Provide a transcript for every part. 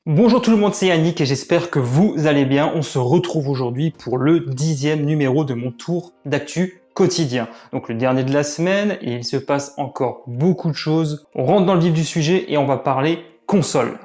Bonjour tout le monde, c'est Yannick et j'espère que vous allez bien. On se retrouve aujourd'hui pour le 10e numéro de mon tour d'actu quotidien. Donc le dernier de la semaine et il se passe encore beaucoup de choses. On rentre dans le vif du sujet et on va parler console.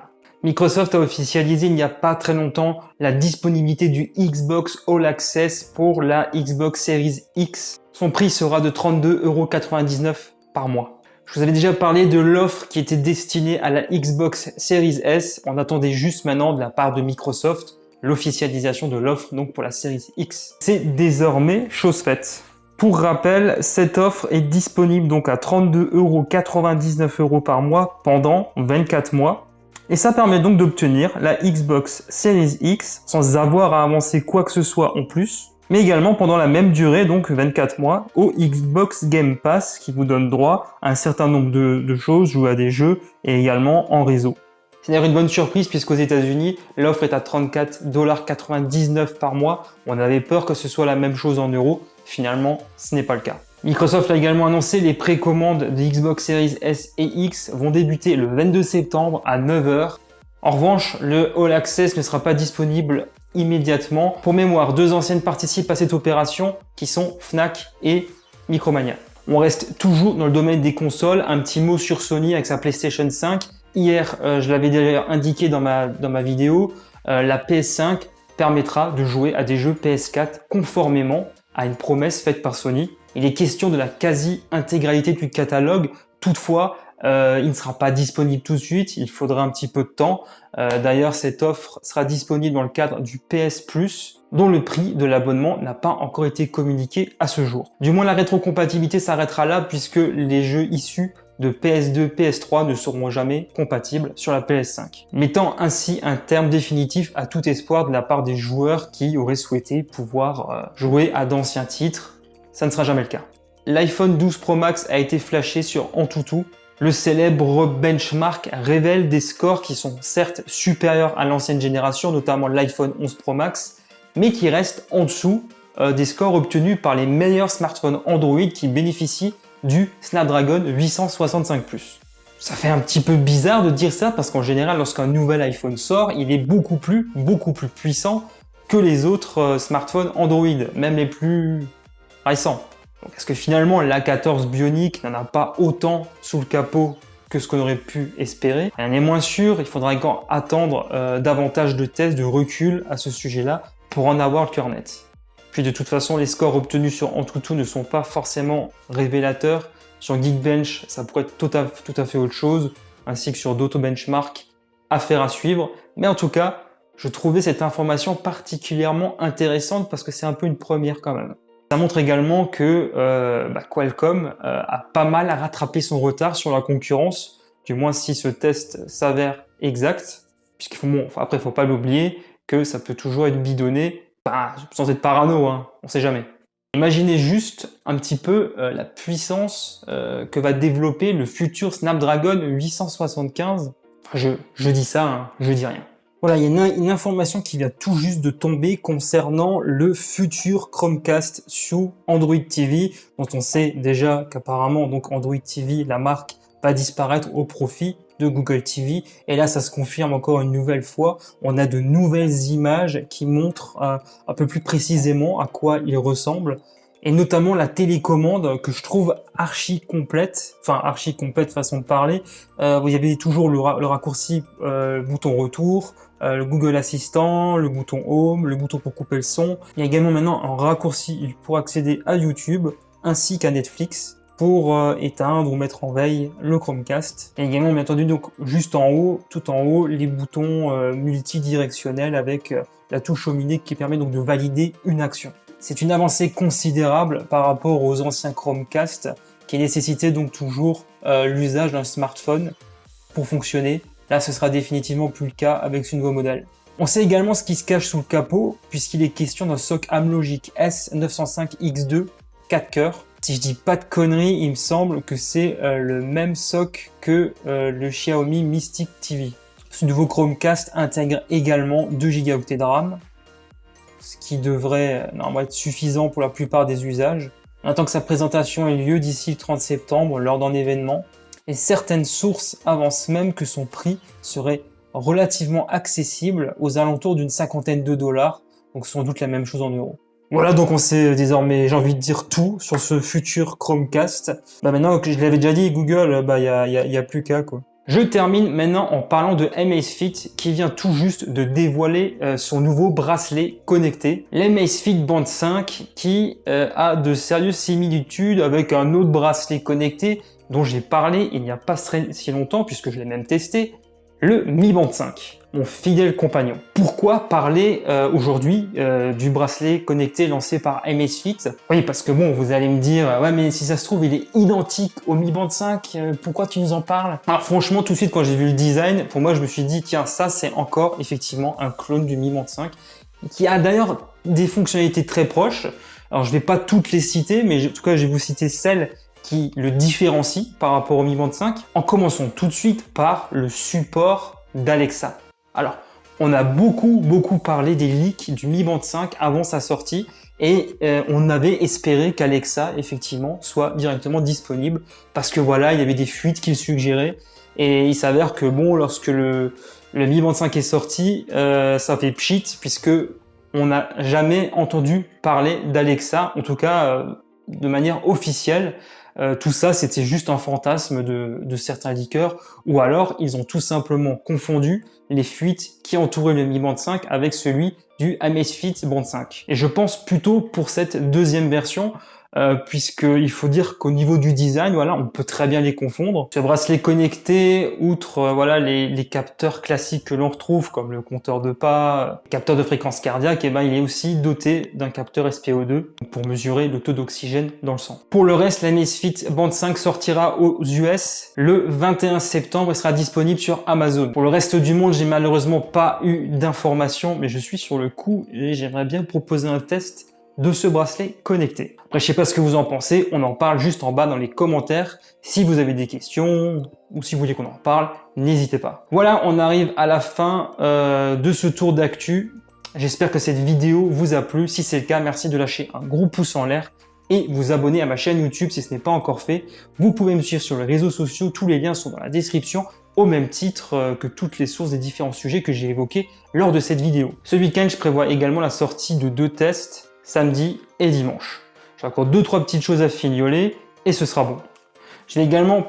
Microsoft a officialisé il n'y a pas très longtemps la disponibilité du Xbox All Access pour la Xbox Series X. Son prix sera de 32,99 € par mois. Je vous avais déjà parlé de l'offre qui était destinée à la Xbox Series S. On attendait juste maintenant de la part de Microsoft l'officialisation de l'offre donc pour la Series X. C'est désormais chose faite. Pour rappel, cette offre est disponible donc à 32,99 € par mois pendant 24 mois. Et ça permet donc d'obtenir la Xbox Series X sans avoir à avancer quoi que ce soit en plus, mais également pendant la même durée, donc 24 mois, au Xbox Game Pass qui vous donne droit à un certain nombre de choses, jouer à des jeux et également en réseau. C'est d'ailleurs une bonne surprise puisqu'aux États-Unis, l'offre est à 34,99 $ par mois. On avait peur que ce soit la même chose en euros. Finalement, ce n'est pas le cas. Microsoft a également annoncé les précommandes de Xbox Series S et X vont débuter le 22 septembre à 9 h. En revanche, le All Access ne sera pas disponible immédiatement. Pour mémoire, deux anciennes participent à cette opération qui sont Fnac et Micromania. On reste toujours dans le domaine des consoles. Un petit mot sur Sony avec sa PlayStation 5. Hier, je l'avais d'ailleurs indiqué dans ma vidéo, la PS5 permettra de jouer à des jeux PS4 conformément à une promesse faite par Sony. Il est question de la quasi-intégralité du catalogue. Toutefois, il ne sera pas disponible tout de suite, il faudra un petit peu de temps. D'ailleurs, cette offre sera disponible dans le cadre du PS Plus, dont le prix de l'abonnement n'a pas encore été communiqué à ce jour. Du moins, la rétrocompatibilité s'arrêtera là puisque les jeux issus de PS2, PS3 ne seront jamais compatibles sur la PS5, mettant ainsi un terme définitif à tout espoir de la part des joueurs qui auraient souhaité pouvoir jouer à d'anciens titres. Ça ne sera jamais le cas. L'iPhone 12 Pro Max a été flashé sur Antutu. Le célèbre benchmark révèle des scores qui sont certes supérieurs à l'ancienne génération, notamment l'iPhone 11 Pro Max, mais qui restent en dessous des scores obtenus par les meilleurs smartphones Android qui bénéficient du Snapdragon 865+. Ça fait un petit peu bizarre de dire ça parce qu'en général, lorsqu'un nouvel iPhone sort, il est beaucoup plus puissant que les autres smartphones Android, même les plus récents. Donc, est-ce que finalement l'A14 Bionic n'en a pas autant sous le capot que ce qu'on aurait pu espérer? Rien n'est moins sûr, il faudra encore attendre davantage de tests, de recul à ce sujet-là pour en avoir le cœur net. Puis de toute façon, les scores obtenus sur Antutu ne sont pas forcément révélateurs. Sur Geekbench, ça pourrait être tout à fait autre chose, ainsi que sur d'autres benchmarks, affaire à suivre. Mais en tout cas, je trouvais cette information particulièrement intéressante parce que c'est un peu une première quand même. Ça montre également que Qualcomm a pas mal à rattraper son retard sur la concurrence, du moins si ce test s'avère exact, après il faut pas l'oublier que ça peut toujours être bidonné, sans être parano, hein, on sait jamais. Imaginez juste un petit peu la puissance que va développer le futur Snapdragon 875. Je dis ça, hein, je dis rien. Voilà, il y a une information qui vient tout juste de tomber concernant le futur Chromecast sous Android TV, dont on sait déjà qu'apparemment donc Android TV, la marque, va disparaître au profit de Google TV. Et là, ça se confirme encore une nouvelle fois. On a de nouvelles images qui montrent un peu plus précisément à quoi il ressemble. Et notamment la télécommande que je trouve archi complète façon de parler. Vous avez toujours le raccourci bouton retour, le Google Assistant, le bouton Home, le bouton pour couper le son. Il y a également maintenant un raccourci pour accéder à YouTube ainsi qu'à Netflix pour éteindre ou mettre en veille le Chromecast. Et également, bien entendu, donc juste en haut, tout en haut, les boutons multidirectionnels avec la touche au milieu qui permet donc de valider une action. C'est une avancée considérable par rapport aux anciens Chromecast qui nécessitaient donc toujours l'usage d'un smartphone pour fonctionner. Là, ce sera définitivement plus le cas avec ce nouveau modèle. On sait également ce qui se cache sous le capot puisqu'il est question d'un SoC Amlogic S905X2 4 cœurs. Si je dis pas de conneries, il me semble que c'est le même SoC que le Xiaomi Mystic TV. Ce nouveau Chromecast intègre également 2 Go de RAM, ce qui devrait normalement être suffisant pour la plupart des usages. On attend que sa présentation ait lieu d'ici le 30 septembre lors d'un événement. Et certaines sources avancent même que son prix serait relativement accessible aux alentours d'une cinquantaine de dollars, donc sans doute la même chose en euros. Voilà, donc on sait désormais, j'ai envie de dire tout sur ce futur Chromecast. Maintenant que je l'avais déjà dit, Google, y a plus qu'à quoi. Je termine maintenant en parlant de Amazfit qui vient tout juste de dévoiler son nouveau bracelet connecté, l'Amazfit Band 5 qui a de sérieuses similitudes avec un autre bracelet connecté dont j'ai parlé il n'y a pas si longtemps puisque je l'ai même testé, le Mi Band 5. Mon fidèle compagnon. Pourquoi parler aujourd'hui du bracelet connecté lancé par Amazfit? Oui, parce que bon, vous allez me dire, ouais, mais si ça se trouve, il est identique au Mi Band 5, pourquoi tu nous en parles? Alors franchement, tout de suite, quand j'ai vu le design, pour moi, je me suis dit, tiens, ça, c'est encore effectivement un clone du Mi Band 5, qui a d'ailleurs des fonctionnalités très proches. Alors, je vais pas toutes les citer, mais en tout cas, je vais vous citer celles qui le différencient par rapport au Mi Band 5, en commençant tout de suite par le support d'Alexa. Alors, on a beaucoup parlé des leaks du Mi Band 5 avant sa sortie et on avait espéré qu'Alexa, effectivement, soit directement disponible parce que voilà, il y avait des fuites qu'il suggérait et il s'avère que bon, lorsque le Mi Band 5 est sorti, ça fait pchit puisque on n'a jamais entendu parler d'Alexa, en tout cas de manière officielle. Tout ça, c'était juste un fantasme de certains leakers, ou alors ils ont tout simplement confondu les fuites qui entouraient le Mi Band 5 avec celui du Amazfit Band 5. Et je pense plutôt pour cette deuxième version, puisqu'il faut dire qu'au niveau du design, voilà, on peut très bien les confondre. Ce bracelet connecté, outre voilà les capteurs classiques que l'on retrouve, comme le compteur de pas, capteur de fréquence cardiaque, et ben il est aussi doté d'un capteur SpO2 pour mesurer le taux d'oxygène dans le sang. Pour le reste, l'Amazfit Band 5 sortira aux US le 21 septembre et sera disponible sur Amazon. Pour le reste du monde, j'ai malheureusement pas eu d'informations, mais je suis sur le coup et j'aimerais bien proposer un test de ce bracelet connecté. Après, je sais pas ce que vous en pensez, on en parle juste en bas dans les commentaires. Si vous avez des questions ou si vous voulez qu'on en parle, n'hésitez pas. Voilà, on arrive à la fin de ce tour d'actu. J'espère que cette vidéo vous a plu. Si c'est le cas, merci de lâcher un gros pouce en l'air et vous abonner à ma chaîne YouTube si ce n'est pas encore fait. Vous pouvez me suivre sur les réseaux sociaux, tous les liens sont dans la description, au même titre que toutes les sources des différents sujets que j'ai évoqués lors de cette vidéo. Ce week-end, je prévois également la sortie de 2 tests, samedi et dimanche. J'ai encore 2-3 petites choses à fignoler et ce sera bon. Je vais également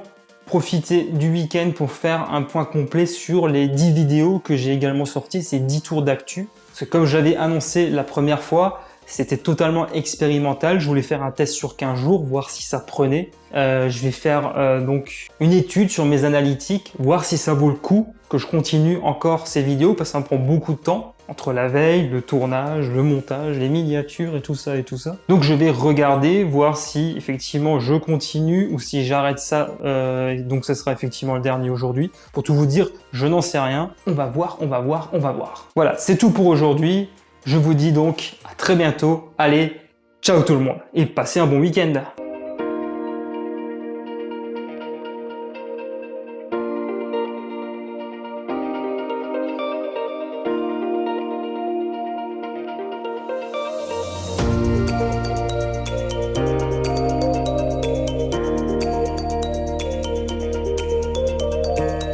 profiter du week-end pour faire un point complet sur les 10 vidéos que j'ai également sorties, ces 10 tours d'actu. Parce que comme j'avais annoncé la première fois, c'était totalement expérimental. Je voulais faire un test sur 15 jours, voir si ça prenait. Je vais faire donc une étude sur mes analytiques, voir si ça vaut le coup que je continue encore ces vidéos parce que ça me prend beaucoup de temps entre la veille, le tournage, le montage, les miniatures et tout ça et tout ça. Donc je vais regarder, voir si effectivement je continue ou si j'arrête ça. Donc ce sera effectivement le dernier aujourd'hui. Pour tout vous dire, je n'en sais rien. On va voir. Voilà, c'est tout pour aujourd'hui. Je vous dis donc à très bientôt. Allez, ciao tout le monde et passez un bon week-end.